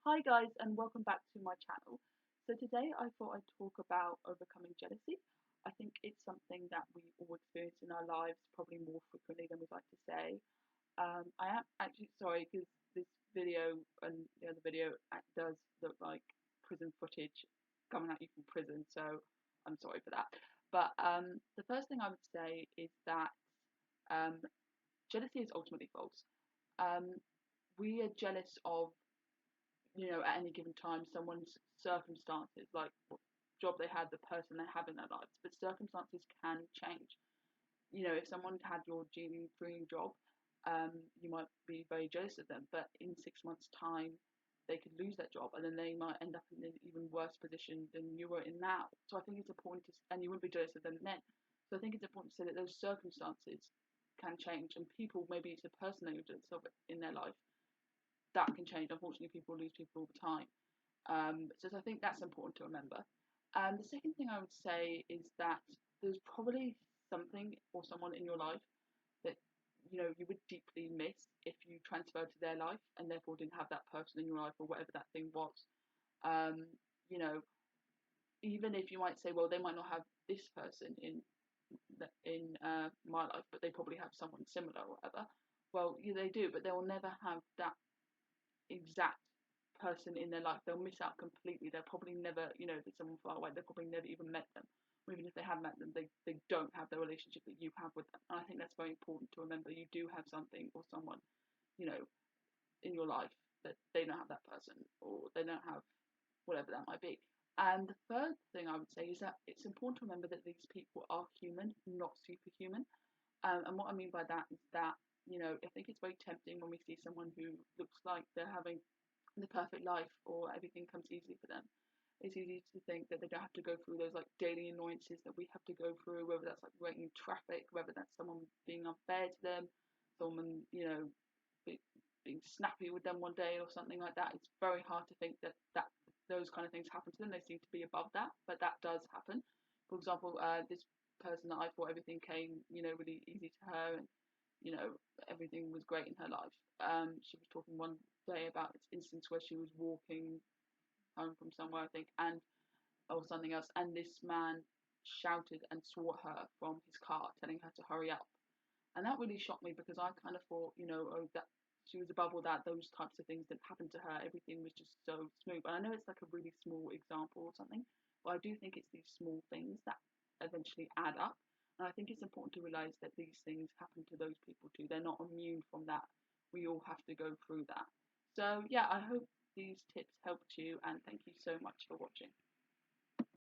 Hi guys, and welcome back to my channel. So today I thought I'd talk about overcoming jealousy. I think it's something that we all experience in our lives, probably more frequently than we'd like to say. I am actually sorry because this video and the other video does look like prison footage coming at you from prison, so I'm sorry for that. But the first thing I would say is that um, jealousy is ultimately false. Um, we are jealous of, at any given time, someone's circumstances, like what job they had, the person they have in their lives. But circumstances can change. If someone had your dream job, you might be very jealous of them. But in 6 months' time, they could lose that job, and then they might end up in an even worse position than you were in now. So I think it's important and you wouldn't be jealous of them then. So I think it's important to say that those circumstances can change, and people, maybe it's a person that you're jealous of in their life, that can change. Unfortunately, people lose people all the time. So I think that's important to remember. The second thing I would say is that there's probably something or someone in your life that you would deeply miss if you transferred to their life and therefore didn't have that person in your life or whatever that thing was. Um, you know, Even if you might say, well, they might not have this person in my life, but they probably have someone similar or whatever. Well, yeah, they do, but they will never have that exact person in their life. They'll miss out completely. They'll probably never, if it's someone far away, they've probably never even met them. Or even if they have met them, they don't have the relationship that you have with them. And I think that's very important to remember. You do have something or someone, you know, in your life that they don't have that person or they don't have whatever that might be. And the third thing I would say is that it's important to remember that these people are human, not superhuman. And what I mean by that is that, I think it's very tempting when we see someone who looks like they're having the perfect life or everything comes easily for them. It's easy to think that they don't have to go through those like daily annoyances that we have to go through, whether that's like waiting in traffic, whether that's someone being unfair to them, someone, be, being snappy with them one day or something like that. It's very hard to think that those kind of things happen to them. They seem to be above that, but that does happen. For example, this person that I thought everything came, really easy to her, and everything was great in her life. She was talking one day about this instance where she was walking home from somewhere, I think, and or something else, and this man shouted and swore at her from his car, telling her to hurry up. And that really shocked me because I kind of thought, oh, that she was above all that. Those types of things didn't happen to her. Everything was just so smooth. And I know it's like a really small example or something, but I do think it's these small things that eventually add up. And I think it's important to realise that these things happen to those people too. They're not immune from that. We all have to go through that. So yeah, I hope these tips helped you, and thank you so much for watching.